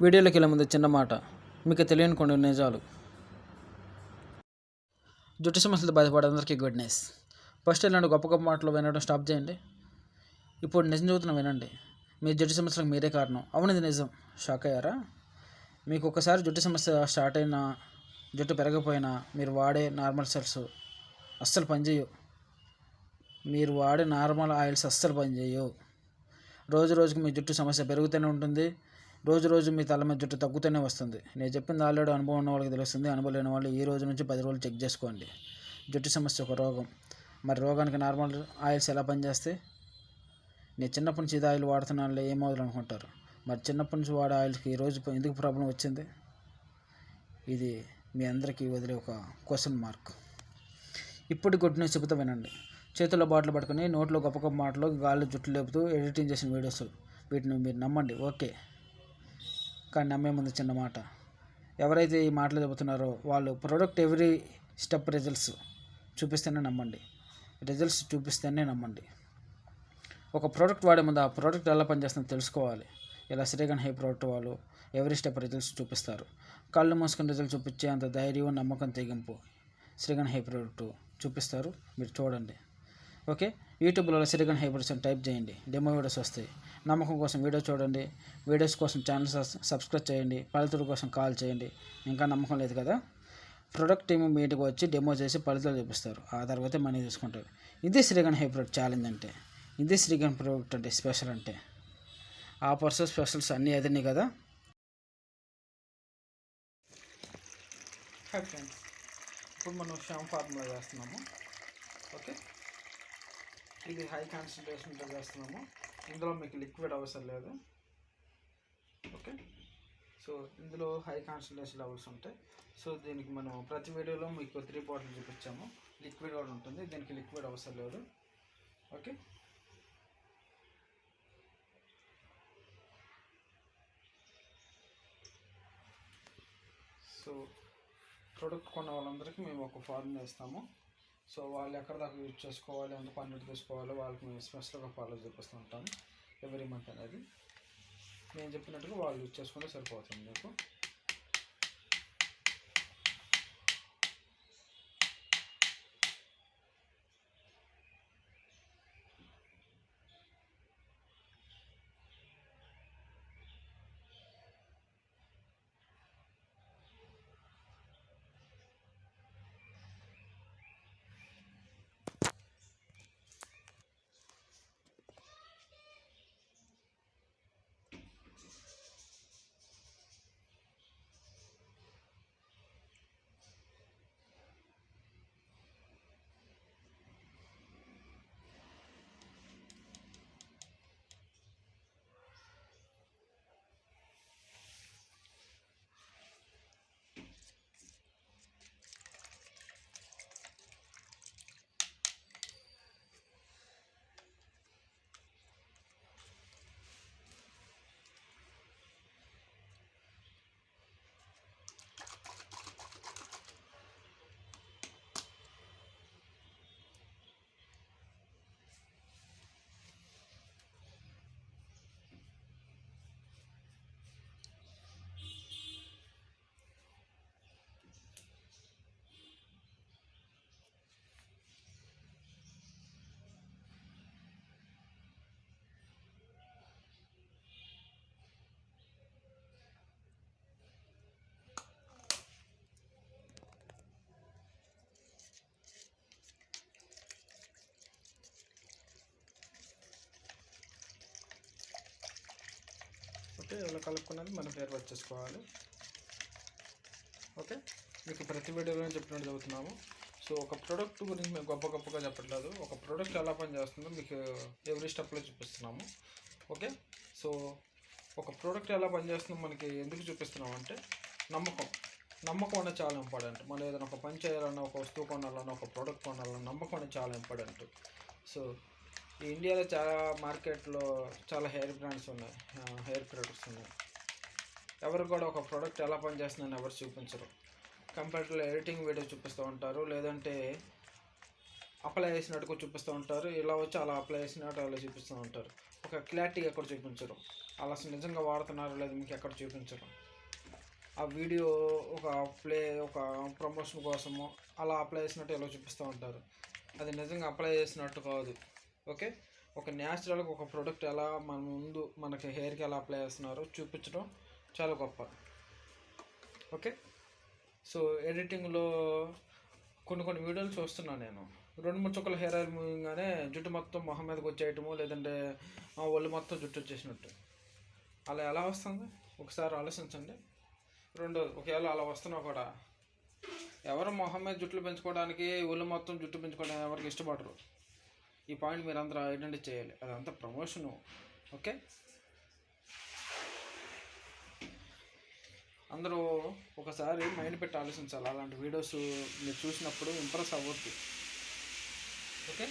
వీడియోలోకి వెళ్ళే ముందు చిన్న మాట, మీకు తెలియని కొన్ని నిజాలు. జుట్టు సమస్యలతో బాధపడే అందరికీ గుడ్ న్యూస్. ఫస్ట్ ఇలాంటి గొప్ప గొప్ప మాటలు వినడం స్టాప్ చేయండి. ఇప్పుడు నిజం చదువుతున్నా వినండి. మీ జుట్టు సమస్యలకు మీరే కారణం. అవును, ఇది నిజం. షాక్ అయ్యారా? మీకు ఒకసారి జుట్టు సమస్య స్టార్ట్ అయినా, జుట్టు పెరగకపోయినా మీరు వాడే నార్మల్ సెల్స్ అస్సలు పనిచేయవు. మీరు వాడే నార్మల్ ఆయిల్స్ అస్సలు పనిచేయవు. రోజు రోజుకి మీ జుట్టు సమస్య పెరుగుతూనే ఉంటుంది. రోజు రోజు మీ తల మీద జుట్టు తగ్గుతూనే వస్తుంది. నేను చెప్పింది ఆల్రెడీ అనుభవం ఉన్న వాళ్ళకి తెలుస్తుంది. అనుభవం లేని వాళ్ళు ఈ రోజు నుంచి 10 రోజులు చెక్ చేసుకోండి. జుట్టు సమస్య ఒక రోగం. మరి రోగానికి నార్మల్ ఆయిల్స్ ఎలా పనిచేస్తాయి? నేను చిన్నప్పటి నుంచి ఇది ఆయిల్ వాడుతున్నానులే ఏమవుతుంది అనుకుంటారు. మరి చిన్నప్పటి నుంచి వాడే ఆయిల్కి ఈరోజు ఎందుకు ప్రాబ్లం వచ్చింది? ఇది మీ అందరికీ వదిలే ఒక క్వశ్చన్ మార్క్. ఇప్పుడు గుడ్ న్యూస్ చెబుతూ వినండి. చేతుల్లో బాటిల్ పట్టుకుని నోట్లో గొప్ప గొప్ప మాటలు గాల్లో జుట్టు లేపుతూ ఎడిటింగ్ చేసిన వీడియోస్, వీటిని మీరు నమ్మండి, ఓకే. కానీ నమ్మే ముందు చిన్న మాట, ఎవరైతే ఈ మాటలు చెబుతున్నారో వాళ్ళు ప్రోడక్ట్ ఎవ్రీ స్టెప్ రిజల్ట్స్ చూపిస్తేనే నమ్మండి. రిజల్ట్స్ చూపిస్తేనే నమ్మండి. ఒక ప్రోడక్ట్ వాడే ముందు ఆ ప్రోడక్ట్ ఎలా పనిచేస్తుందో తెలుసుకోవాలి. ఇలా శ్రీగన్ హెయిర్ ప్రోడక్ట్ వాళ్ళు ఎవ్రీ స్టెప్ రిజల్ట్స్ చూపిస్తారు. కళ్ళు మూసుకొని రిజల్ట్ చూపించే అంత ధైర్యం, నమ్మకం, తెగింపు శ్రీగన్ హెయిర్ ప్రోడక్ట్ చూపిస్తారు. మీరు చూడండి, ఓకే. యూట్యూబ్లో శ్రీగన్ హెయిర్ ప్రోడక్ట్స్ అని టైప్ చేయండి, డెమో వీడియోస్ వస్తాయి. నమ్మకం కోసం వీడియో చూడండి, వీడియోస్ కోసం ఛానల్ సబ్స్క్రైబ్ చేయండి, ఫలితాల కోసం కాల్ చేయండి. ఇంకా నమ్మకం లేదు కదా, ప్రొడక్ట్ టీమ్ మీటింగ్ వచ్చి డెమో చేసి ఫలితాలు చూపిస్తారు. ఆ తర్వాత మనీ తీసుకుంటారు. ఇది శ్రీగన్ హెయిర్ ప్రోడక్ట్ ఛాలెంజ్ అంటే, ఇది శ్రీగన్ ప్రోడక్ట్ అంటే స్పెషల్ అంటే. ఆఫర్స్ స్పెషల్స్ అన్నీ అదినాయి కదా. హాయ్ ఫ్రెండ్స్, ఇప్పుడు మనం షాంపూ ఫార్ములా చేస్తున్నాము, ఓకే. ఇది హై కాన్సన్ట్రేషన్తో చేస్తున్నాము. ఇందులో మీకు లిక్విడ్ అవసరం లేదు, ఓకే. సో ఇందులో హై కాన్సన్ట్రేషన్ లెవెల్స్ ఉంటాయి. సో దీనికి మనం ప్రతి వీడియోలో మీకు 3 బాటిల్ చూపించాము. లిక్విడ్ కూడా ఉంటుంది, దీనికి లిక్విడ్ అవసరం లేదు, ఓకే. సో ప్రోడక్ట్ కొన్న వాళ్ళందరికీ మేము ఒక ఫార్ములా ఇస్తాము. సో వాళ్ళు ఎక్కడ దాకా యూజ్ చేసుకోవాలి, ఎంత క్వాంటిటీ తీసుకోవాలో వాళ్ళకి మేము స్పెషల్గా ఫాలో చూపిస్తూ ఉంటాము ఎవ్రీ మంత్ అనేది. నేను చెప్పినట్టుగా వాళ్ళు యూజ్ చేసుకుంటే సరిపోతుంది మీకు. ఓకే, ఇలా కలుపుకున్నది మనం హెయిర్ వాష్ చేసుకోవాలి, ఓకే. మీకు ప్రతి వీడియోలో చెప్పినట్టు చదువుతున్నాము. సో ఒక ప్రోడక్ట్ గురించి మేము గొప్పగా చెప్పట్లేదు, ఒక ప్రోడక్ట్ ఎలా పనిచేస్తుందో మీకు ఎవ్రీ స్టెప్లో చూపిస్తున్నాము, ఓకే. సో ఒక ప్రోడక్ట్ ఎలా పనిచేస్తుందో మనకి ఎందుకు చూపిస్తున్నాం అంటే నమ్మకం అనేది చాలా ఇంపార్టెంట్. మనం ఏదైనా ఒక పని చేయాలన్నా, ఒక వస్తువు కొనాలన్నా, ఒక ప్రోడక్ట్ కొనాలన్నా నమ్మకం అనేది చాలా ఇంపార్టెంట్. సో ఈ ఇండియాలో చాలా మార్కెట్లో చాలా హెయిర్ బ్రాండ్స్ ఉన్నాయి, హెయిర్ ప్రొడక్ట్స్ ఉన్నాయి. ఎవరు కూడా ఒక ప్రోడక్ట్ ఎలా పనిచేస్తుందని ఎవరు చూపించరు. కంప్యూటర్లో ఎడిటింగ్ వీడియో చూపిస్తూ ఉంటారు, లేదంటే అప్లై చేసినట్టుగా చూపిస్తూ ఉంటారు. ఇలా వచ్చి అలా అప్లై చేసినట్టు అలా చూపిస్తూ ఉంటారు. ఒక క్లారిటీ ఎక్కడ చూపించరు. అలా అసలు నిజంగా వాడుతున్నారో లేదు మీకు ఎక్కడ చూపించరు. ఆ వీడియో ఒక ప్రమోషన్ కోసము అలా అప్లై చేసినట్టు ఎలా చూపిస్తూ ఉంటారు. అది నిజంగా అప్లై చేసినట్టు కాదు. ఓకే, ఒక న్యాచురల్గా ఒక ప్రోడక్ట్ ఎలా మన ముందు మనకి హెయిర్కి ఎలా అప్లై చేస్తున్నారో చూపించడం చాలా గొప్ప. ఓకే, సో ఎడిటింగ్లో కొన్ని వీడియోలు చూస్తున్నాను నేను. 2-3 చుక్కల హెయిర్ ఆయిల్ మూవింగ్గానే జుట్టు మొత్తం మొహం మీదకి వచ్చేయటము, లేదంటే ఒళ్ళు మొత్తం జుట్టు వచ్చేసినట్టు. అలా ఎలా వస్తుంది ఒకసారి ఆలోచించండి. రెండోది, ఒకవేళ అలా వస్తున్నా కూడా ఎవరు మొహం మీద జుట్లు పెంచుకోవడానికి, ఒళ్ళు మొత్తం జుట్టు పెంచుకోవడానికి ఎవరికి ఇష్టపడరు. ఈ పాయింట్ మీరు అందరూ ఐడెంటిఫై చేయాలి. అదంతా ప్రమోషను. ఓకే, అందరూ ఒకసారి మైండ్ పెట్టి ఆలోచించాలి. అలాంటి వీడియోస్ మీరు చూసినప్పుడు ఇంప్రెస్ అవ్వద్దు. ఓకే,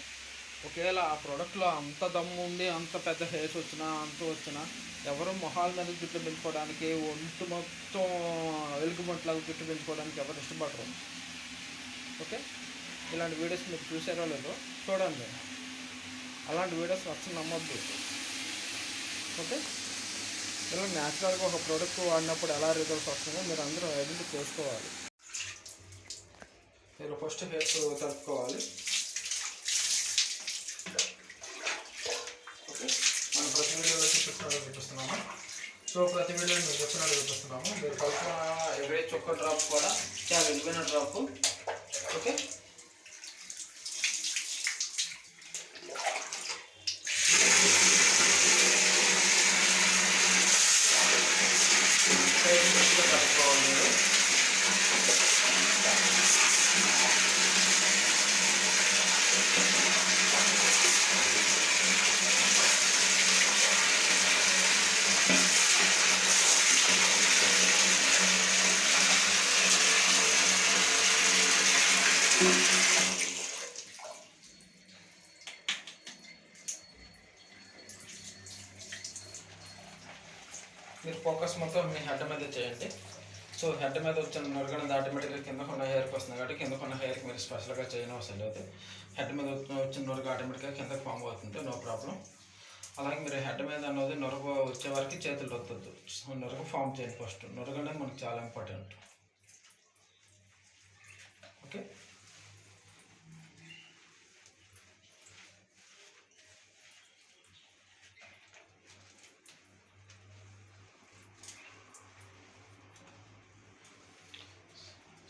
ఒకవేళ ఆ ప్రోడక్ట్లో అంత దమ్ము ఉండి అంత పెద్ద హెయిర్స్ వచ్చినా ఎవరు మొహాల మీద జుట్టు పెంచుకోవడానికి, ఒంటు మొత్తం వెలుగుబంట్లాగా జుట్టు పెంచుకోవడానికి ఎవరు ఇష్టపడరు. ఓకే, ఇలాంటి వీడియోస్ మీరు చూసారో లేదో చూడండి. అలాంటి వీడియోస్ అసలు నమ్మొద్దు. ఓకే, ఇలా న్యాచురల్గా ఒక ప్రోడక్ట్ వాడినప్పుడు ఎలా రిజల్ట్స్ వస్తుందో మీరు అందరూ ఐడెంటిఫై చేసుకోవాలి. మీరు ఫస్ట్ హెయిర్స్ తడుపుకోవాలి. ఓకే, మనం ప్రతి వీడియోలో చూపిస్తున్నాము. సో ప్రతి వీడియో మీరు చూపిస్తున్నాము. మీరు కలుపుకున్న ఎవరే చొక్క డ్రాప్ కూడా చాలా విలువైన డ్రాప్. ఓకే, కలుపుకోవాలి మీరు. మీరు ఫోకస్ మొత్తం మీ హెడ్ మీద చేయండి. సో హెడ్ మీద వచ్చిన నొరగడం ఆటోమేటిక్గా కిందకున్న హెయిర్కి వస్తుంది కాబట్టి కిందకున్న హెయిర్కి మీరు స్పెషల్గా చేయని అవసరం లేదు. హెడ్ మీద వచ్చిన నొరగ ఆటోమేటిక్గా కిందకి ఫామ్ అవుతుంది, నో ప్రాబ్లం. అలాగే మీరు హెడ్ మీద అన్నది నొరగ వచ్చే వరకు చేతులు వద్దొద్దు. నొరగ ఫామ్ చేయండి ఫస్ట్. నొరగ అనేది మనకు చాలా ఇంపార్టెంట్. ఓకే,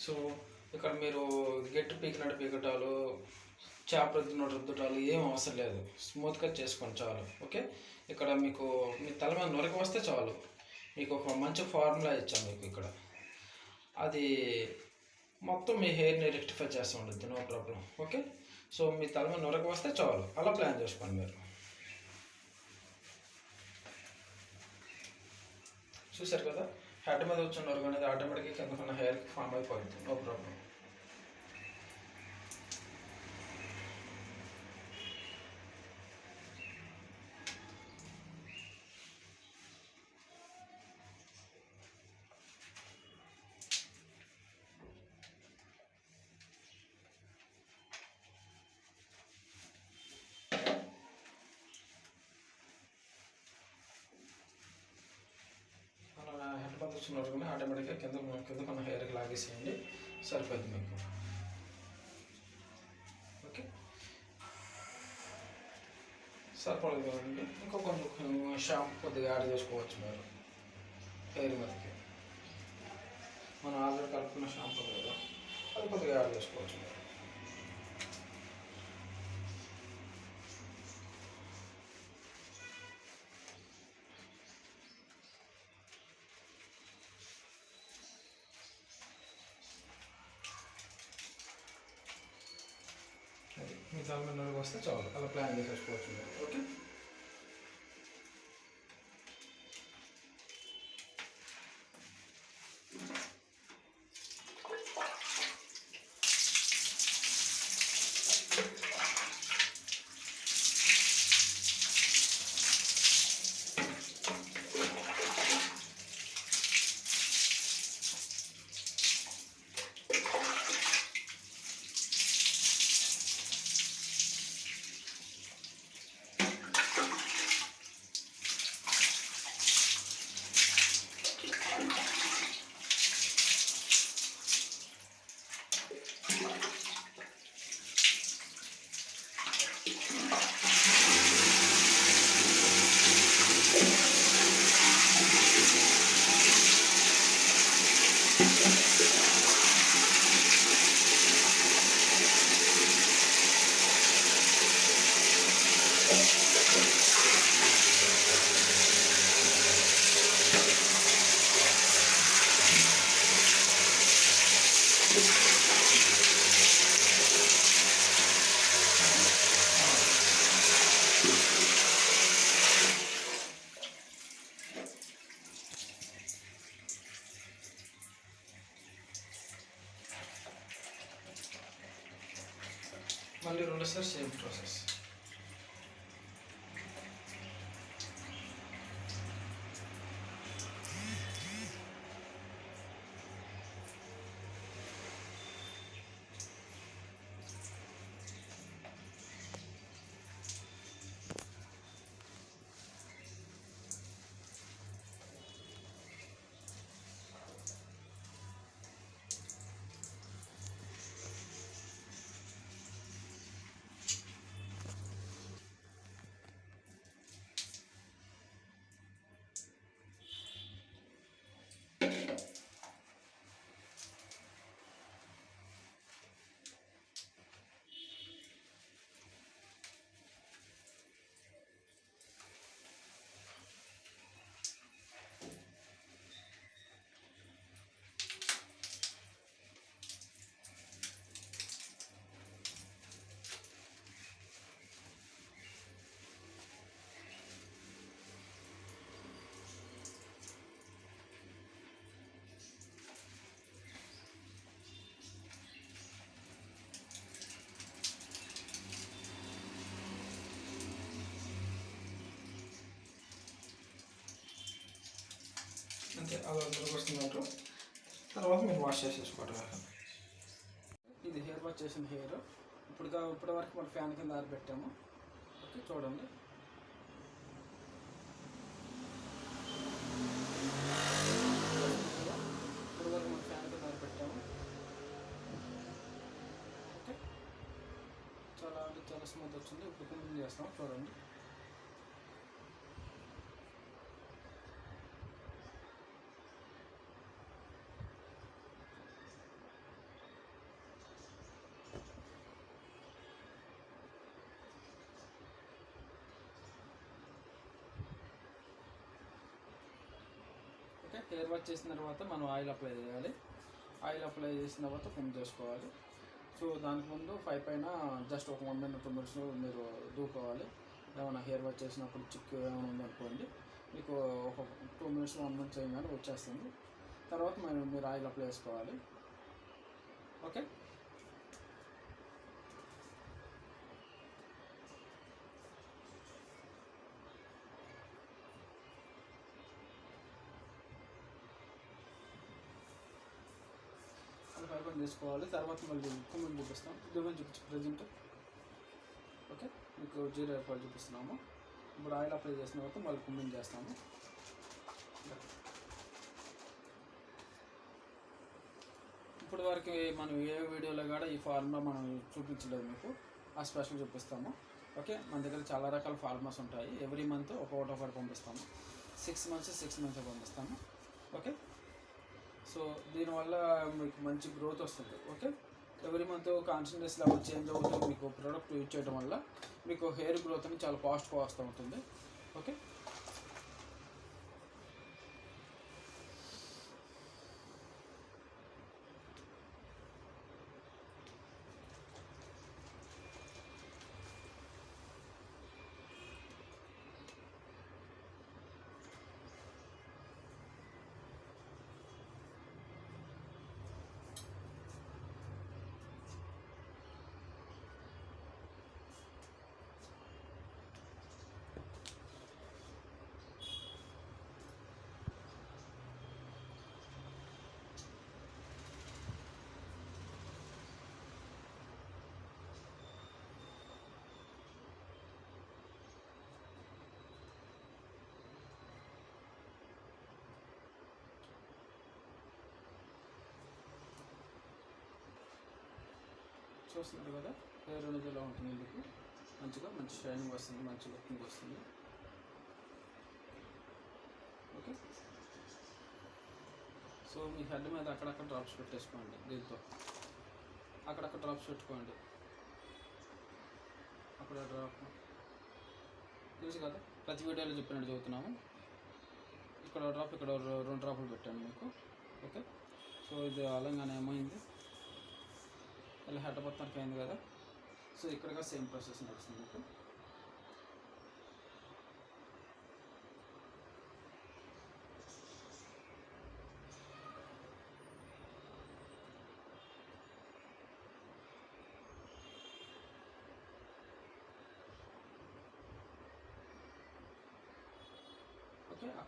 సో ఇక్కడ మీరు గట్టి పీకటాలు, చేప రుద్దటాలు ఏం అవసరం లేదు. స్మూత్గా చేసుకోండి చాలు. ఓకే, ఇక్కడ మీకు మీ తల మీద నొరక వస్తే చాలు. మీకు ఒక మంచి ఫార్ములా ఇచ్చాను మీకు ఇక్కడ. అది మొత్తం మీ హెయిర్ని రెక్టిఫై చేస్తూ ఉంటుంది, నో ప్రాబ్లం. ఓకే, సో మీ తల మీద నొరక వస్తే చాలు. అలా ప్లాన్ చేసుకోండి మీరు. చూసారు కదా, హెడ్ మీద వచ్చిన నొరగ అనేది ఆటోమేటిక్గా కిందకున్న హెయిర్కి ఫామ్ అయిపోయింది, నో ప్రాబ్లం. హెడ్ మీద వచ్చిన నొరగని ఆటోమేటిక్గా కిందకున్న హెయిర్కి లాగేసేయండి, సరిపోయింది మీకు. ఓకే, సరిపడదు కదండి. ఇంకో కొంచెం షాంపూ కొద్దిగా యాడ్ చేసుకోవచ్చు మీరు హెయిర్ మీదకి. మనం ఆల్రెడీ కలుపుకున్న షాంపూ కదా, అది కొద్దిగా యాడ్ చేసుకోవచ్చు మీరు. అది మీ తల మీద నొరగ వస్తే చాలు. అలా ప్లాన్ చేసేసుకోవచ్చు మీరు. ఓకే, మళ్ళీ రెండోసారి సేమ్ ప్రాసెస్. అంతే అలా వస్తున్నట్టు. తర్వాత మీరు వాష్ చేసేసుకోవటం. ఇది హెయిర్ వాష్ చేసిన హెయిర్ ఇప్పటి వరకు మనం ఫ్యాన్ కింద ఆరబెట్టాము. ఓకే, చూడండి. ఇప్పటి వరకు మనం ఫ్యాన్ కింద ఆరబెట్టాము. ఓకే, చాలా అంటే చాలా స్మూత్ వచ్చింది. ఇప్పుడు క్లీన్ చేస్తాం, చూడండి. ఓకే, హెయిర్ వాష్ చేసిన తర్వాత మనం ఆయిల్ అప్లై చేయాలి. ఆయిల్ అప్లై చేసిన తర్వాత ఫిమ్ చేసుకోవాలి. సో దానికి ముందు పైన జస్ట్ ఒక 1 minute 2 minutes మీరు దూకోవాలి. ఏమైనా హెయిర్ వాష్ చేసినప్పుడు చిక్కు ఏమైనా ఉందనుకోండి, మీకు ఒక 2 minutes 1 minute చేయగానే వచ్చేస్తుంది. తర్వాత మీరు ఆయిల్ అప్లై చేసుకోవాలి. ఓకే, పైపని తీసుకోవాలి. తర్వాత మళ్ళీ కుమ్మని చూపిస్తాం. దువ్వని చూపించి ప్రజెంట్. ఓకే, మీకు 0 రూపాయలు చూపిస్తున్నాము. ఇప్పుడు ఆయిల్ అప్లై చేసిన తర్వాత మళ్ళీ కుమ్మని చేస్తాము. ఇప్పటి వరకు మనం ఏ వీడియోలో కూడా ఈ ఫార్ములా మనం చూపించలేదు, మీకు ఆ స్పెషల్ చూపిస్తాము. ఓకే, మన దగ్గర చాలా రకాల ఫార్ములాస్ ఉంటాయి. ఎవ్రీ మంత్ ఒకటి పంపిస్తాము. 6 months పంపిస్తాము. ఓకే, సో దీనివల్ల మీకు మంచి గ్రోత్ వస్తుంది. Okay, every month concentration level change అవుతుంది. మీకు ప్రోడక్ట్ యూజ్ చేయడం వల్ల మీకు హెయిర్ గ్రోత్ అని చాలా ఫాస్ట్గా వస్తూ ఉంటుంది. ఓకే, చూస్తున్నారు కదా, హెయిర్ అనేది ఎలా ఉంటుంది. మీకు మంచి షైనింగ్ వస్తుంది, మంచి లుకింగ్ వస్తుంది. ఓకే, సో మీ హెడ్ మీద అక్కడక్కడ డ్రాప్స్ పెట్టేసుకోండి. దీంతో అక్కడక్కడ డ్రాప్స్ పెట్టుకోండి. అక్కడ డ్రాప్ తెలుసు కదా, ప్రతి వీడియోలో చెప్పినట్టు చదువుతున్నాము. ఇక్కడ డ్రాప్, ఇక్కడ 2 డ్రాపులు పెట్టాను మీకు. ఓకే, సో ఇది అలంగానే ఏమైంది, ఇలా హెడ్ మొత్తానికి అయింది కదా. సో ఇక్కడగా సేమ్ ప్రాసెస్ నడుస్తుంది మీకు.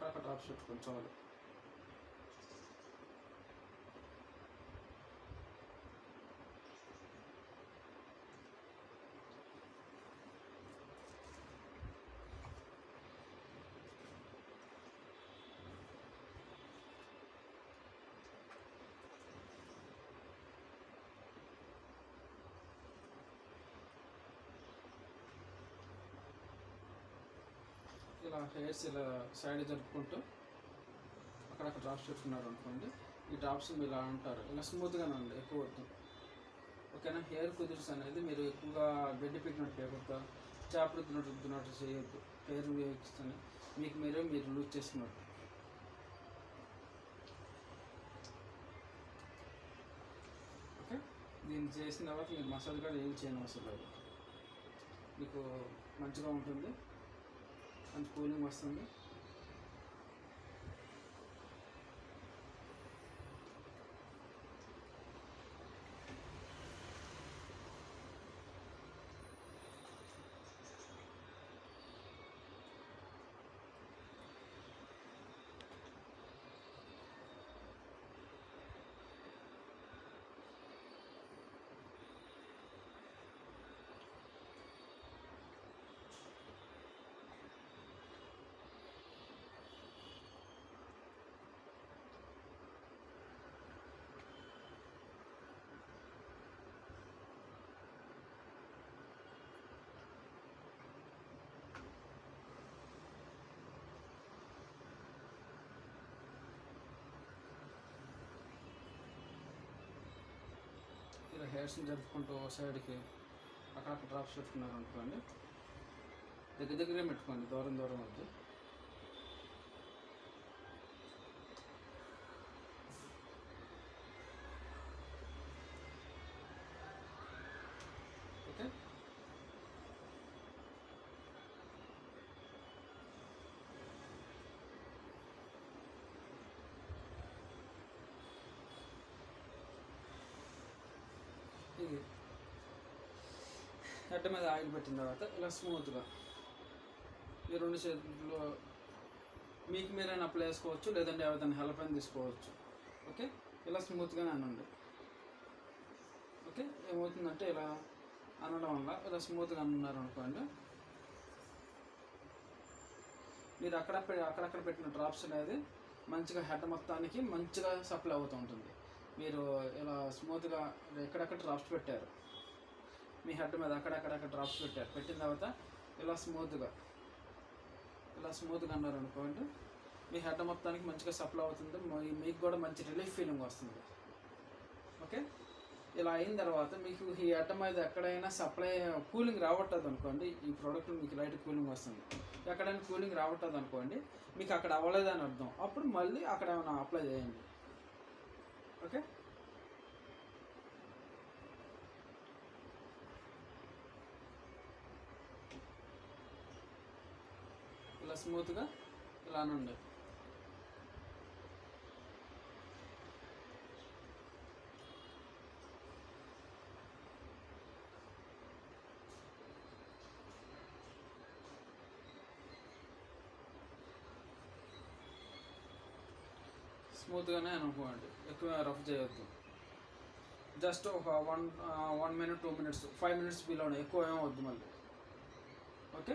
అక్కడక్కడ డ్రాప్స్ పెట్టుకొని చాలు. ఇలా హెయిర్స్ ఇలా సైడ్ జరుపుకుంటూ అక్కడక్కడ డ్రాప్స్ పెట్టుకున్నారు అనుకోండి. ఈ డ్రాప్స్ మీరు ఇలా అంటారు, ఇలా స్మూత్గానే ఉంది, ఎక్కువ వద్దు. ఓకేనా. హెయిర్ కుదిర్స్ అనేది మీరు ఎక్కువగా గడ్డి పెట్టినట్టు లేకుండా చేపలు రుద్దినట్టు చేయొద్దు. హెయిర్ వేయిస్తేనే మీకు మీరు లూజ్ చేసుకున్నట్టు. ఓకే. దీన్ని చేసిన తర్వాత మీరు మసాజ్ కూడా ఏం చేయని అవసరం లేదు. మీకు మంచిగా ఉంటుంది, మంచి కూలింగ్ వస్తుంది. ఇలా హెయిర్స్ని జరుపుకుంటూ సైడ్కి అక్కడక్కడ డ్రాప్స్ పెట్టుకున్నారు అనుకోండి. దగ్గరే పెట్టుకోండి, దూరం వద్దు. ఓకే. ఇది హెడ్ మీద ఆయిల్ పెట్టిన తర్వాత ఇలా స్మూత్గా ఈ రెండు చేతుల్లో మీకు మీరైనా అప్లై చేసుకోవచ్చు, లేదంటే ఎవరిదైనా హెల్ప్ అయినా తీసుకోవచ్చు. ఓకే. ఇలా స్మూత్గానే అనండి. ఓకే. ఏమవుతుందంటే ఇలా అనడం వల్ల ఇలా స్మూత్గా అన్నారు అనుకోండి, మీరు అక్కడక్కడ పెట్టిన డ్రాప్స్ అనేది మంచిగా హెడ్ మొత్తానికి మంచిగా సప్లై అవుతూ ఉంటుంది. మీరు ఇలా స్మూత్గా ఎక్కడెక్కడ డ్రాప్స్ పెట్టారు, మీ హెడ్ మీద అక్కడక్కడ డ్రాప్స్ పెట్టిన తర్వాత ఇలా స్మూత్గా అన్నారు అనుకోండి, మీ హెడ్ మొత్తానికి మంచిగా సప్లై అవుతుంది. మీకు కూడా మంచి రిలీఫ్ ఫీలింగ్ వస్తుంది. ఓకే. ఇలా అయిన తర్వాత మీకు ఈ హెడ్ మీద ఎక్కడైనా కూలింగ్ రావట్లేదు అనుకోండి, ఈ ప్రోడక్ట్ మీకు లైట్ కూలింగ్ వస్తుంది. ఎక్కడైనా కూలింగ్ రావట్లేదు అనుకోండి, మీకు అక్కడ అవ్వలేదని అర్థం. అప్పుడు మళ్ళీ అక్కడ ఏమైనా అప్లై చేయండి. ఓకే. ఇలా స్మూత్గా ఇలా అనండి. స్మూత్గానే అనుకోండి, ఎక్కువ రఫ్ చేయొద్దు. జస్ట్ ఒక 1 minute 2 minutes 5 minutes బిలోనే, ఎక్కువ ఏమవద్దు మళ్ళీ. ఓకే.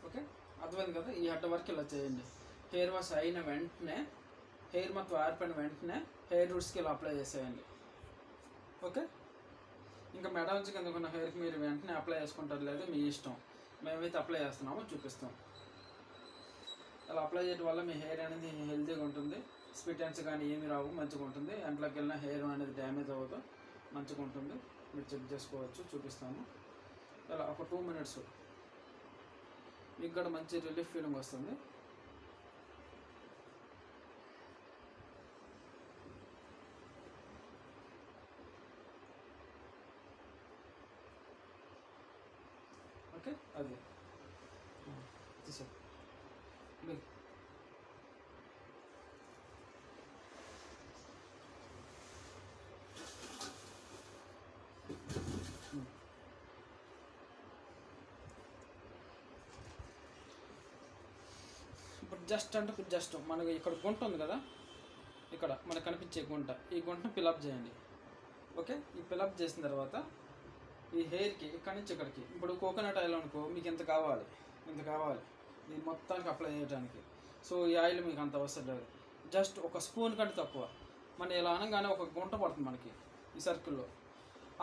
ఓకే. అర్థమైంది కదా. ఈ హెడ్ వరకు ఇలా చేయండి. హెయిర్ వాష్ అయిన వెంటనే, హెయిర్ మొత్తం ఆరిపోయిన వెంటనే హెయిర్ రూట్స్కి ఇలా అప్లై చేసేయండి. ఓకే. ఇంకా మెడ నుంచి కిందకున్న హెయిర్కి మీరు వెంటనే అప్లై చేసుకుంటారు, లేదు మీ ఇష్టం. మేమైతే అప్లై చేస్తున్నామో చూపిస్తాం. అలా అప్లై చేయడం వల్ల మీ హెయిర్ అనేది హెల్తీగా ఉంటుంది. స్ప్లిట్ ఎండ్స్ కానీ ఏమి రావు, మంచిగా ఉంటుంది. ఎంట్లోకి వెళ్ళిన హెయిర్ అనేది డ్యామేజ్ అవ్వదు, మంచిగా ఉంటుంది. మీరు చెక్ చేసుకోవచ్చు, చూపిస్తాము. అలా ఒక 2 minutes మీకు కూడా మంచి రిలీఫ్ ఫీలింగ్ వస్తుంది. ఓకే. అది తీసే జస్ట్ మనకి ఇక్కడ గుంట ఉంది కదా, ఇక్కడ మనకు కనిపించే గుంట, ఈ గుంటను ఫిలప్ చేయండి. ఓకే, ఈ ఫిలప్ చేసిన తర్వాత ఈ హెయిర్కి ఇక్కడి నుంచి ఇక్కడికి, ఇప్పుడు కోకోనట్ ఆయిల్ అనుకో మీకు ఇంత కావాలి, ఇది మొత్తానికి అప్లై చేయడానికి. సో ఈ ఆయిల్ మీకు అంత అవసరం లేదు, జస్ట్ ఒక స్పూన్ కంటే తక్కువ. మన ఇలా అనగానే ఒక గుంట పడుతుంది మనకి ఈ సర్కిల్లో.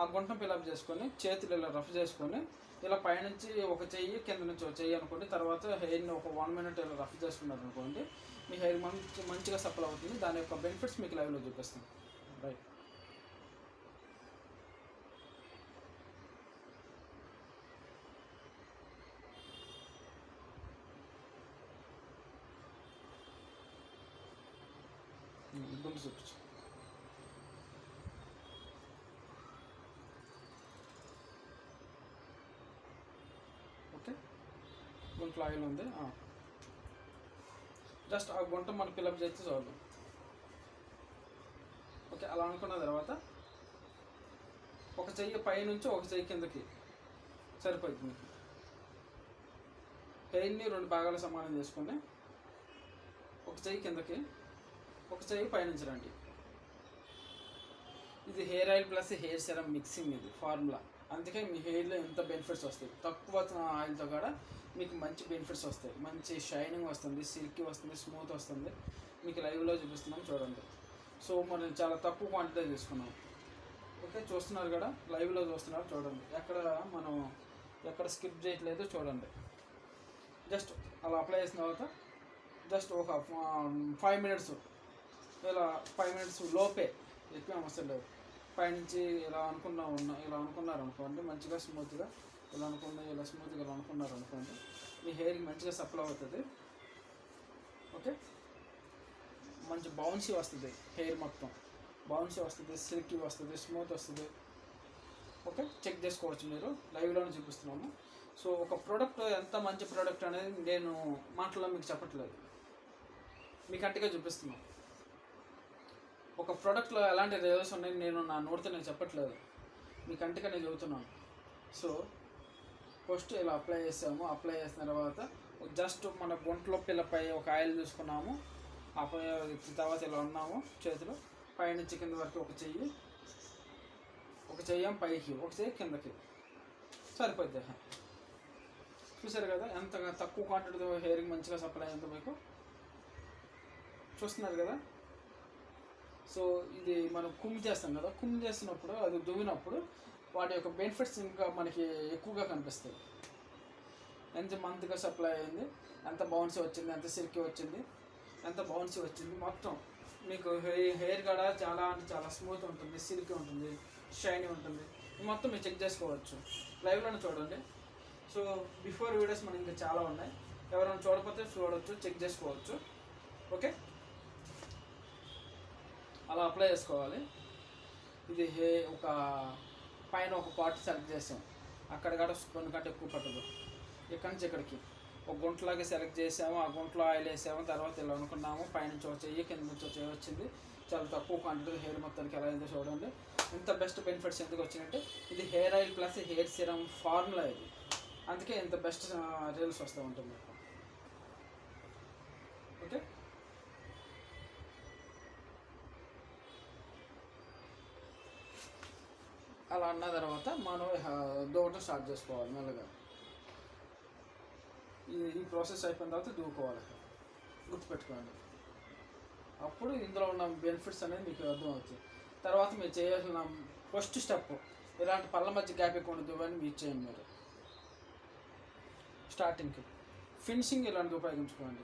ఆ గుంటను ఫిలప్ చేసుకొని చేతులు ఇలా రఫ్ చేసుకొని ఇలా పైనుంచి ఒక చెయ్యి, కింద నుంచి ఒక చెయ్యి అనుకోండి. తర్వాత హెయిర్ని ఒక 1 minute ఇలా రఫ్ చేసుకున్నారు అనుకోండి, మీ హెయిర్ మంచిగా సప్లై అవుతుంది. దాని యొక్క బెనిఫిట్స్ మీకు లైవ్లో చూపిస్తాను. రైట్, గుండు చూపించు. ఓకే, గుంటలో ఆయిల్ ఉంది. జస్ట్ ఆ గుంట మనం ఫిలప్ చేస్తే చాలు. ఓకే, అలా అనుకున్న తర్వాత ఒక చెయ్యి పైనుంచి ఒక చెయ్యి కిందకి సరిపోతుంది. హెయిర్ని 2 భాగాలు సమానం చేసుకొని ఒక చెయ్యి కిందకి, ఒక చెయ్యి పైనుంచి రండి. ఇది hair oil plus hair serum mixing, ఇది ఫార్ములా. అందుకే మీ హెయిర్లో ఎంత బెనిఫిట్స్ వస్తాయి. తక్కువ ఆయిల్తో కూడా మీకు మంచి బెనిఫిట్స్ వస్తాయి. మంచి షైనింగ్ వస్తుంది, సిల్కీ వస్తుంది, స్మూత్ వస్తుంది. మీకు లైవ్లో చూపిస్తున్నాం చూడండి. సో మనం చాలా తక్కువ క్వాంటిటీ తీసుకున్నాం. ఓకే, చూస్తున్నారు కదా, లైవ్లో చూస్తున్నారు చూడండి. ఎక్కడ స్కిప్ చేయట్లేదు చూడండి. జస్ట్ అలా అప్లై చేసిన తర్వాత జస్ట్ ఒక 5 minutes, ఇలా 5 minutes లోపే, ఎక్కువ అవసరం లేదు. పైనుంచి ఇలా అనుకున్నారు అనుకోండి, మంచిగా స్మూత్గా ఇలా స్మూత్గా ఇలా అనుకున్నారు అనుకోండి, మీ హెయిర్కి మంచిగా సప్లై అవుతుంది. ఓకే, మంచి బౌన్సీ వస్తుంది, హెయిర్ మొత్తం బౌన్సీ వస్తుంది, సిల్కీ వస్తుంది, స్మూత్ వస్తుంది. ఓకే, చెక్ చేసుకోవచ్చు, మీరు లైవ్లోనే చూపిస్తున్నాము. సో ఒక ప్రోడక్ట్ ఎంత మంచి ప్రోడక్ట్ అనేది నేను మాటల్లో మీకు చెప్పట్లేదు, మీ కంటిగా చూపిస్తున్నాను. ఒక ప్రోడక్ట్లో ఎలాంటి రిజల్ట్స్ ఉన్నాయి నేను నా నోటితో నేను చెప్పట్లేదు, మీ కంటిగా నేను చెబుతున్నాను. సో ఫస్ట్ ఇలా అప్లై చేసాము. అప్లై చేసిన తర్వాత జస్ట్ మన గుంటలో పిల్లపై ఒక ఆయిల్ తీసుకున్నాము. తర్వాత ఇలా ఉన్నాము, చేతులు పైనుంచి కింద వరకు ఒక చెయ్యి పైకి, ఒక చెయ్యి కిందకి సరిపోద్ది. చూసారు కదా ఎంత తక్కువ క్వాంటిటీతో హెయిర్కి మంచిగా సప్లై అయిందో మీకు చూస్తున్నారు కదా. సో ఇది మనం కుమ్మి చేస్తాం కదా, కుమ్మి చేస్తున్నప్పుడు అది దువ్వినప్పుడు వాటి యొక్క బెనిఫిట్స్ ఇంకా మనకి ఎక్కువగా కనిపిస్తాయి. ఎంత మంత్గా సప్లై అయింది, ఎంత బౌన్సీ వచ్చింది, ఎంత సిల్కీ వచ్చింది, ఎంత బౌన్సీ వచ్చింది, మొత్తం మీకు హెయిర్ కూడా చాలా అంటే చాలా స్మూత్ ఉంటుంది, సిల్కీ ఉంటుంది, షైనీ ఉంటుంది. మొత్తం మీరు చెక్ చేసుకోవచ్చు, లైవ్లోనే చూడండి. సో బిఫోర్ వీడియోస్ మనకి ఇంకా చాలా ఉన్నాయి, ఎవరైనా చూడకపోతే చూడవచ్చు, చెక్ చేసుకోవచ్చు. ఓకే, అలా అప్లై చేసుకోవాలి. ఇది ఒక పైన ఒక పార్ట్ సెలెక్ట్ చేసాం, అక్కడ కూడా కొన్ని కంటే ఎక్కువ పట్టదు. ఇక్కడి నుంచి ఇక్కడికి ఒక గుంటలాగా సెలెక్ట్ చేసాము, ఆ గుంటలో ఆయిల్ వేసాము. తర్వాత ఇలా అనుకున్నాము, పైనుంచి ఒక చెయ్యి, కింద నుంచి ఒక చెయ్యి వచ్చింది. చాలా తక్కువ క్వాంటిటీ హెయిర్ మొత్తానికి ఎలా అయిందో చూడండి. ఇంత బెస్ట్ బెనిఫిట్స్ ఎందుకు వచ్చినట్టే, ఇది hair oil plus hair serum formula ఇది, అందుకే ఇంత బెస్ట్ రిజల్ట్స్ వస్తూ ఉంటుంది మీకు. ఓకే, అలా అన్న తర్వాత మనం దూవటం స్టార్ట్ చేసుకోవాలి మెల్లగా. ఈ ప్రాసెస్ అయిపోయిన తర్వాత దూకోవాలి, గుర్తుపెట్టుకోండి. అప్పుడు ఇందులో ఉన్న బెనిఫిట్స్ అనేది మీకు అర్థమవుతుంది. తర్వాత మీరు చేయాల్సిన ఫస్ట్ స్టెప్, ఇలాంటి పళ్ళ మధ్య గ్యాప్ ఎక్కువ ఉండదు అని మీరు చేయండి. మీరు స్టార్టింగ్కి ఫినిషింగ్ ఇలాంటిది ఉపయోగించుకోండి.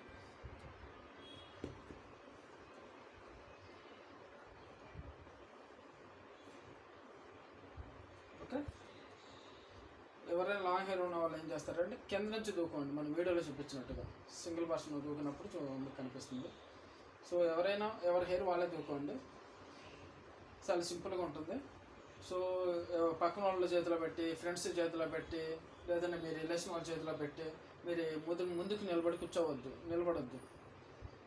ఓకే, ఎవరైనా లాంగ్ హెయిర్ ఉన్న వాళ్ళు ఏం చేస్తారంటే కింద నుంచి దూకోండి, మనం వీడియోలో చూపించినట్టుగా సింగిల్ పర్సన్ దూకినప్పుడు మీకు కనిపిస్తుంది. సో ఎవరి హెయిర్ వాళ్ళే దూకోండి, చాలా సింపుల్గా ఉంటుంది. సో పక్కన వాళ్ళ చేతిలో పెట్టి, ఫ్రెండ్స్ చేతిలో పెట్టి, లేదంటే మీ రిలేషన్ వాళ్ళ చేతిలో పెట్టి మీరు ముందుకు నిలబడొద్దు.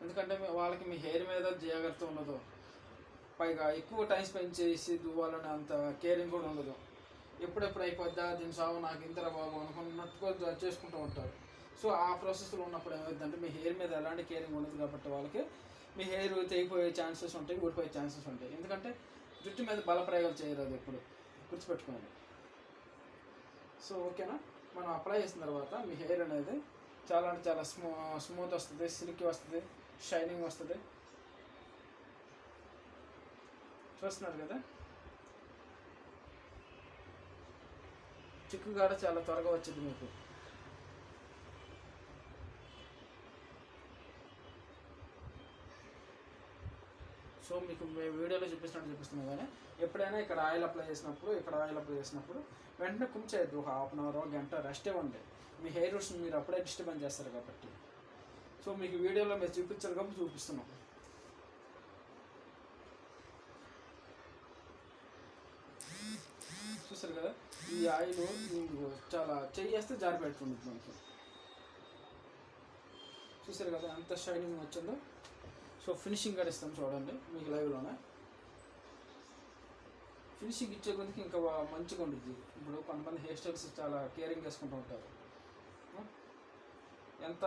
ఎందుకంటే వాళ్ళకి మీ హెయిర్ మీద జాగ్రత్త ఉండదు, పైగా ఎక్కువ టైం స్పెండ్ చేసి దువ్వాలని అంత కేరింగ్ కూడా ఉండదు. ఎప్పుడెప్పుడు అయిపోద్దా దీని సాగు నాకు ఇంతరా బాబు అనుకున్నట్టుగా చేసుకుంటూ ఉంటారు. సో ఆ ప్రాసెస్లో ఉన్నప్పుడు ఏమవుతుందంటే మీ హెయిర్ మీద ఎలాంటి కేరింగ్ ఉండదు కాబట్టి వాళ్ళకి మీ హెయిర్ తెగిపోయే ఛాన్సెస్ ఉంటాయి, ఊడిపోయే ఛాన్సెస్ ఉంటాయి. ఎందుకంటే జుట్టు మీద బలప్రయోగాలు చేయరు, అది ఎప్పుడు గుర్తుపెట్టుకోండి. సో ఓకేనా, మనం అప్లై చేసిన తర్వాత మీ హెయిర్ అనేది చాలా అంటే చాలా స్మూత్ వస్తుంది, సిల్కీ వస్తుంది, షైనింగ్ వస్తుంది. చూస్తున్నారు కదా, చిక్కు కూడా చాలా త్వరగా వచ్చింది మీకు. సో మీకు మేము వీడియోలో చూపిస్తున్నాం కానీ ఎప్పుడైనా ఇక్కడ ఆయిల్ అప్లై చేసినప్పుడు వెంటనే చేయొద్దు. ఒక హాఫ్ అన్ అవర్ గంట రెస్ట్ ఇవ్వండి. మీ హెయిర్ రూట్స్ మీరు అప్పుడే డిస్టర్బెన్స్ చేస్తారు కాబట్టి. సో మీకు వీడియోలో మీరు చూపించారు కాబట్టి చూపిస్తున్నాం. చూస్తారు కదా, ఈ ఆయిల్ చాలా చేస్తే జారి పెట్టుకుంటుంది మనకి. చూసారు కదా ఎంత షైనింగ్ వచ్చిందో. సో ఫినిషింగ్ కూడా ఇస్తాం చూడండి మీకు లైవ్లోనే. ఫినిషింగ్ ఇచ్చే కొద్దికి ఇంకా మంచిగా ఉంటుంది. ఇప్పుడు కొంతమంది హెయిర్ స్టైల్స్ చాలా కేరింగ్ చేసుకుంటూ ఉంటారు, ఎంత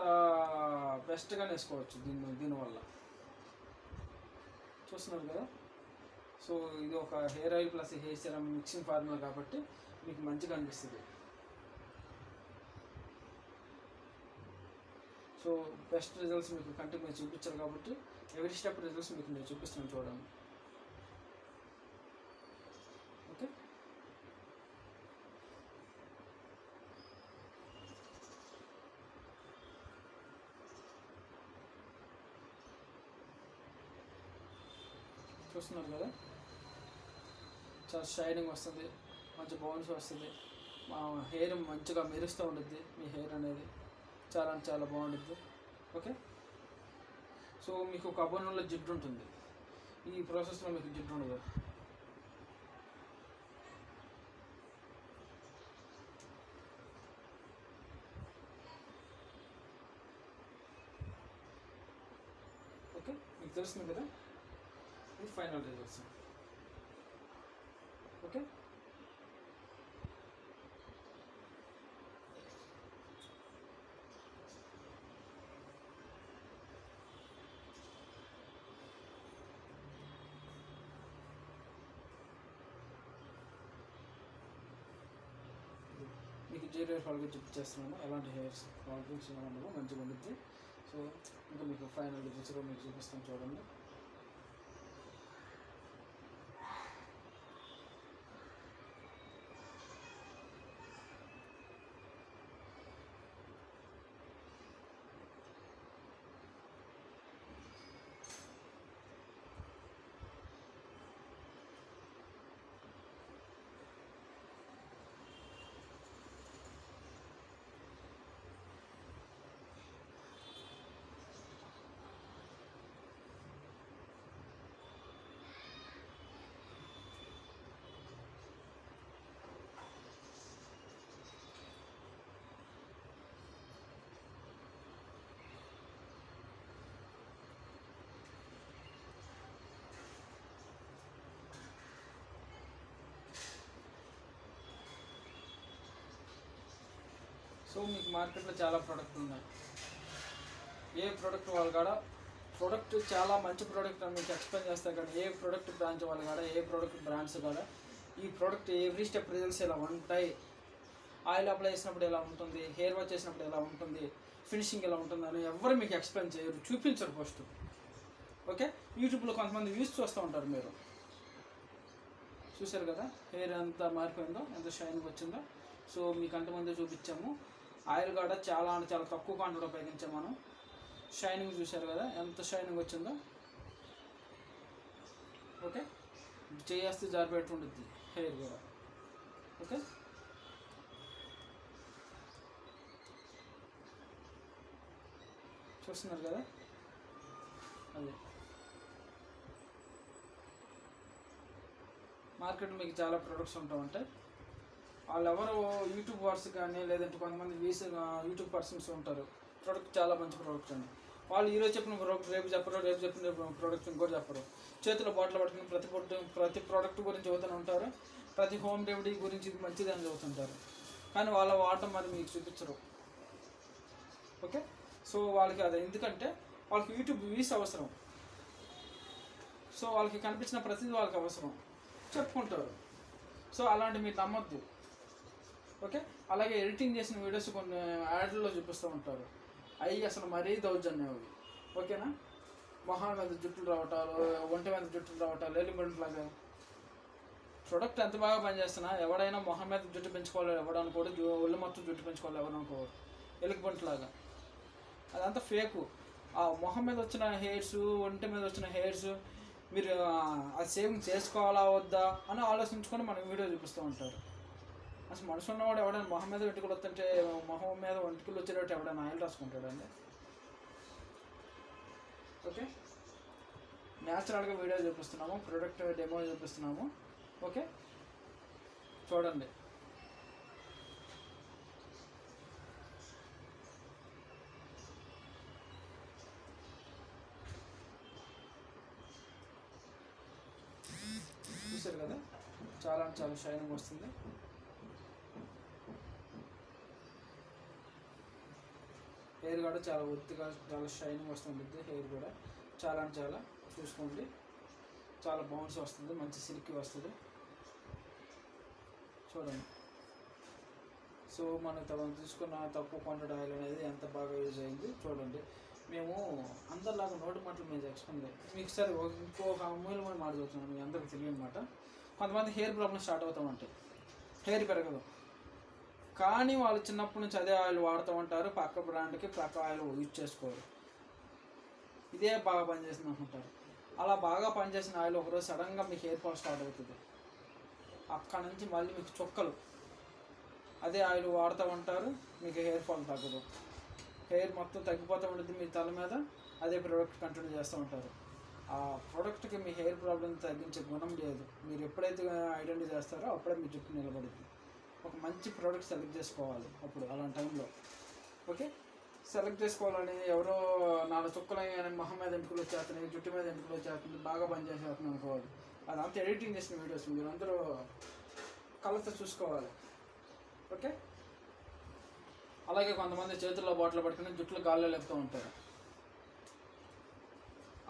బెస్ట్గా వేసుకోవచ్చు దీనివల్ల. చూస్తున్నారు కదా. సో ఇది ఒక hair oil plus hair serum mixing formula కాబట్టి మీకు మంచిగా అనిపిస్తుంది. సో బెస్ట్ రిజల్ట్స్ మీకు కంటిన్యూ మీరు చూపించారు కాబట్టి ఎవ్రీ స్టెప్ రిజల్ట్స్ మీకు నేను చూపిస్తున్నాను చూడండి. ఓకే, చూస్తున్నారు కదా, చాలా షైనింగ్ వస్తుంది, మంచి బౌన్స్ వస్తుంది, మా హెయిర్ మంచిగా మెరుస్తూ ఉంటుంది. మీ హెయిర్ అనేది చాలా చాలా బాగుంటుంది. ఓకే, సో మీకు కొబ్బరిలో జిడ్డు ఉంటుంది, ఈ ప్రాసెస్లో మీకు జిడ్డు ఉండదు. ఓకే, మీకు తెలుస్తుంది కదా, ఇది ఫైనల్ రిజల్ట్స్. ఓకే, మీకు జీరో హెయిర్ ఫాల్గా చూపించేస్తున్నాను. ఎలాంటి హెయిర్స్ ఫాల్స్ ఉండవు, మంచిగా ఉంటుంది. సో ఇంకా మీకు ఫైనల్ రిజల్ట్స్ కూడా మీకు చూపిస్తాను చూడండి. సో మీకు మార్కెట్లో చాలా ప్రోడక్ట్లు ఉన్నాయి. ఏ ప్రోడక్ట్ వాళ్ళు కూడా ప్రోడక్ట్ చాలా మంచి ప్రోడక్ట్ అని మీకు ఎక్స్ప్లెయిన్ చేస్తారు. కానీ ఏ ప్రోడక్ట్ బ్రాంచ్ వాళ్ళు కూడా, ఏ ప్రోడక్ట్ బ్రాండ్స్ కూడా ఈ ప్రోడక్ట్ ఎవ్రీ స్టెప్ రిజల్ట్స్ ఇలా ఉంటాయి, ఆయిల్ అప్లై చేసినప్పుడు ఎలా ఉంటుంది, హెయిర్ వాష్ చేసినప్పుడు ఎలా ఉంటుంది, ఫినిషింగ్ ఎలా ఉంటుంది అని ఎవరు మీకు ఎక్స్ప్లెయిన్ చేయరు, చూపించరు ఫస్ట్. ఓకే, యూట్యూబ్లో కొంతమంది వ్యూస్ చూస్తూ ఉంటారు. మీరు చూశారు కదా హెయిర్ ఎంత మారిపోయిందో, ఎంత షైనింగ్ వచ్చిందో. సో మీకు అంతమంది చూపించాము. ఆయిల్ కూడా చాలా అంటే చాలా తక్కువ క్వాంటిటీ ఉపయోగించాము మనం. షైనింగ్ చూశారు కదా ఎంత షైనింగ్ వచ్చిందో. ఓకే, చేస్తే జారిపెట్టి ఉంటుంది హెయిర్ కూడా. ఓకే, చూస్తున్నారు కదా, అదే మార్కెట్లో మీకు చాలా ప్రొడక్ట్స్ ఉంటూ ఉంటాయి. వాళ్ళు ఎవరు యూట్యూబ్ వర్స్ కానీ లేదంటే కొంతమంది యూట్యూబ్ పర్సన్స్ ఉంటారు, ప్రోడక్ట్ చాలా మంచి ప్రోడక్ట్ అండి. వాళ్ళు ఈరోజు చెప్పిన ప్రోడక్ట్ రేపు చెప్పరు, రేపు చెప్పిన ప్రోడక్ట్ ఇంకోటి చెప్పరు. చేతిలో బాటిల్ పట్టుకుని ప్రతి ప్రోడక్ట్ గురించి చదువుతూనే ఉంటారు, ప్రతి హోమ్ రెమెడీ గురించి ఇది మంచిదని చదువుతుంటారు. కానీ వాళ్ళ వాడటం మరి మీకు చూపించరు. ఓకే. సో వాళ్ళకి అది ఎందుకంటే వాళ్ళకి యూట్యూబ్ వ్యూస్ అవసరం. సో వాళ్ళకి కనిపించిన ప్రతిదీ వాళ్ళకి అవసరం, చెప్పుకుంటారు. సో అలాంటి మీరు నమ్మొద్దు. ఓకే. అలాగే ఎడిటింగ్ చేసిన వీడియోస్ కొన్ని యాడ్లలో చూపిస్తూ ఉంటారు, అవి అసలు మరీ దౌర్జన్యం అవి. ఓకేనా. మొహం మీద జుట్టులు రావటాలు, ఒంటి మీద జుట్టులు రావటాలు, ఎలిమెంట్లాగా. ప్రొడక్ట్ ఎంత బాగా పనిచేస్తున్నా ఎవడైనా మొహం మీద జుట్టు పెంచుకోవాలి ఎవడనుకోడు, ఒళ్ళు మొత్తం జుట్టు పెంచుకోవాలి ఎవరనుకోడు, ఎలుగుబంట్లాగా. అదంతా ఫేకు. ఆ మొహం మీద వచ్చిన హెయిర్స్, ఒంటి మీద వచ్చిన హెయిర్స్ మీరు అది సేవింగ్ చేసుకోవాలా వద్దా అని ఆలోచించుకొని మనకు వీడియో చూపిస్తూ ఉంటారు. అసలు మనిషి ఉన్నవాడు ఎవడైనా మొహం మీద వెంట్రుకలు వస్తుంటే మొహం మీద వెంట్రుకలు వచ్చేటట్టు ఎవడైనా ఆయిల్ రాసుకుంటాడండి. ఓకే. న్యాచురల్గా వీడియో చూపిస్తున్నాము, ప్రోడక్ట్ డెమో చూపిస్తున్నాము. ఓకే, చూడండి. చూసారు కదా, చాలా చాలా షైనింగ్ వస్తుంది. హెయిర్ కూడా చాలా ఒత్తిగా చాలా షైనింగ్ వస్తుంది. హెయిర్ కూడా చాలా చాలా చూసుకోండి, చాలా బౌన్స్ వస్తుంది, మంచి సిల్క్ వస్తుంది. చూడండి. సో మనం తీసుకున్న తక్కువ క్వాంటిటీ ఆయిల్ అనేది ఎంత బాగా యూజ్ అయింది చూడండి. మేము అందరిలాగా నోటి మాటలు మీద ఎక్స్ప్లెయిన్ మీకు సరే ఇంకొక అమూల్యమైన మాట చూస్తున్నాను, మీ అందరికీ తెలియని మాట. కొంతమంది హెయిర్ ప్రాబ్లమ్ స్టార్ట్ అవుతూ ఉంటాయి, హెయిర్ పెరగదు, కానీ వాళ్ళు చిన్నప్పటి నుంచి అదే ఆయిల్ వాడుతూ ఉంటారు, పక్క బ్రాండ్కి పక్క ఆయిల్ యూజ్ చేసుకోరు, ఇదే బాగా పనిచేస్తుంది అనుకుంటారు. అలా బాగా పనిచేసిన ఆయిల్ ఒకరోజు సడన్గా మీకు హెయిర్ ఫాల్ స్టార్ట్ అవుతుంది. అక్కడ నుంచి మళ్ళీ మీకు చుక్కలు, అదే ఆయిల్ వాడుతూ ఉంటారు, మీకు హెయిర్ ఫాల్ తగ్గదు, హెయిర్ మొత్తం తగ్గిపోతూ ఉంటుంది మీ తల మీద. అదే ప్రోడక్ట్ కంటిన్యూ చేస్తూ ఉంటారు. ఆ ప్రోడక్ట్కి మీ హెయిర్ ప్రాబ్లమ్ తగ్గించే గుణం లేదు. మీరు ఎప్పుడైతే ఐడెంటిఫై చేస్తారో అప్పుడే మీ జుట్టు నిలబడుతుంది. ఒక మంచి ప్రోడక్ట్ సెలెక్ట్ చేసుకోవాలి అప్పుడు అలాంటి టైంలో. ఓకే. సెలెక్ట్ చేసుకోవాలని ఎవరో 4 చుక్కలు మొహం మీద ఎంటుకలు వచ్చేస్తున్నాయి, జుట్టు మీద ఎంటుకలు వచ్చేస్తుంది, బాగా పనిచేసేస్తున్నాయి అనుకోవాలి. అదంతా ఎడిటింగ్ చేసిన వీడియోస్ మీరు అందరూ కళ్ళతో చూసుకోవాలి. ఓకే. అలాగే కొంతమంది చేతుల్లో బాటిల్ పట్టుకుని జుట్లు గాల్లో లేపుతూ ఉంటారు.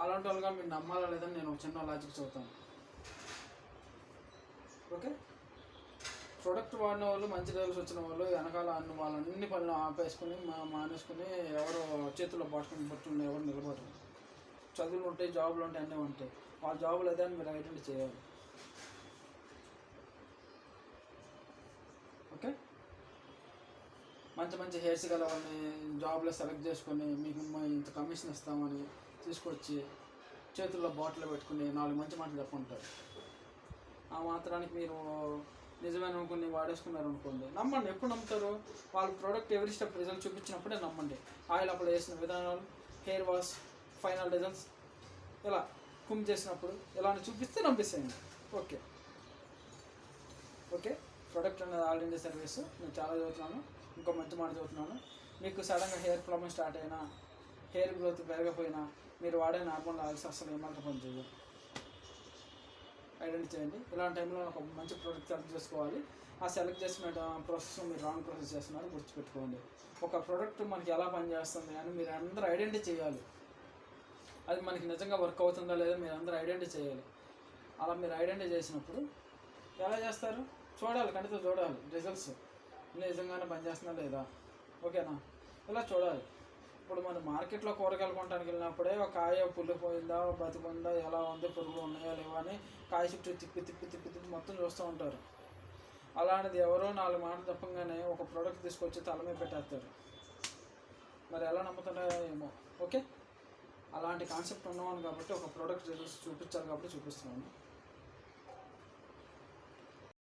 అలాంటి వాళ్ళుగా మీరు నమ్మాలా లేదని నేను ఒక చిన్న లాజిక్ చెబుతాను. ఓకే. ప్రొడక్ట్ వాడిన వాళ్ళు, మంచి రిజల్ట్స్ వచ్చిన వాళ్ళు వెనకాల వాళ్ళన్ని పనులు ఆపేసుకుని మానేసుకుని ఎవరో చేతుల్లో పట్టుకుని ఎవరు నిలబడరు. చదువులు ఉంటాయి, జాబులు ఉంటాయి, అన్నీ ఉంటాయి. వాళ్ళ జాబులు అదే అని మీరు ఐడెంటిఫై చేయాలి. ఓకే. మంచి మంచి హెయిర్స్ గల వాళ్ళని జాబ్లో సెలెక్ట్ చేసుకొని మీకు ఇంత కమిషన్ ఇస్తామని తీసుకొచ్చి చేతుల్లో బాటిల్ పెట్టుకుని 4 మంచి మాటలు చెప్పుకుంటారు. ఆ మాత్రానికి మీరు నిజమైన కొన్ని వాడేసుకున్నారు అనుకోండి, నమ్మండి. ఎప్పుడు నమ్ముతారు? వాళ్ళ ప్రోడక్ట్ ఎవరి స్టెప్ రిజల్ట్ చూపించినప్పుడే నమ్మండి. ఆయిల్ అప్లై చేసిన విధానాలు, హెయిర్ వాష్, ఫైనల్ రిజల్ట్స్ ఇలా కుమ్ చేసినప్పుడు ఇలాంటి చూపిస్తే నమ్మిస్తాయండి. ఓకే. ఓకే. ప్రోడక్ట్ అనేది ఆల్ ఇండియా సర్వీస్ నేను చాలా చదువుతున్నాను. ఇంకో మంచి మాట చదువుతున్నాను. మీకు సడన్గా హెయిర్ ప్రాబ్లమ్ స్టార్ట్ అయినా, హెయిర్ గ్రోత్ పెరగకపోయినా మీరు వాడే నార్మల్ ఆయిల్స్ అసలు ఏమాత్రం పని చేయదు. ఐడెంటిఫై చేయండి. ఇలాంటి టైంలో ఒక మంచి ప్రోడక్ట్ సెలెక్ట్ చేసుకోవాలి. ఆ సెలెక్ట్ చేసిన ప్రాసెస్ మీరు రాంగ్ ప్రాసెస్ చేస్తున్నారు గుర్తుపెట్టుకోండి. ఒక ప్రోడక్ట్ మనకి ఎలా పనిచేస్తుంది అని మీరు అందరూ ఐడెంటిఫై చేయాలి. అది మనకి నిజంగా వర్క్ అవుతుందా లేదా మీరు అందరూ ఐడెంటిఫై చేయాలి. అలా మీరు ఐడెంటిఫై చేసినప్పుడు ఎలా చేస్తారు? చూడాలి, కంటితో చూడాలి రిజల్ట్స్ నిజంగానే పనిచేస్తుందా లేదా. ఓకేనా. ఇలా చూడాలి. ఇప్పుడు మనం మార్కెట్లో కూరగాయలు కొనడానికి వెళ్ళినప్పుడే ఒక కాయ పుల్లిపోయిందా, బతికుందా, ఎలా ఉంది, పురుగులు ఉన్నాయా లేవా అని కాయ చుట్టూ తిప్పి తిప్పి తిప్పి తిప్పి మొత్తం చూస్తూ ఉంటారు. అలాంటిది ఎవరో 4 మాటలు చెప్పంగానే ఒక ప్రోడక్ట్ తీసుకొచ్చి తల మీద పెట్టేస్తారు. మరి ఎలా నమ్ముతున్నారో ఏమో. ఓకే. అలాంటి కాన్సెప్ట్ ఉన్నవాను కాబట్టి ఒక ప్రోడక్ట్ రిజల్ట్స్ చూపించాలి కాబట్టి చూపిస్తున్నాను.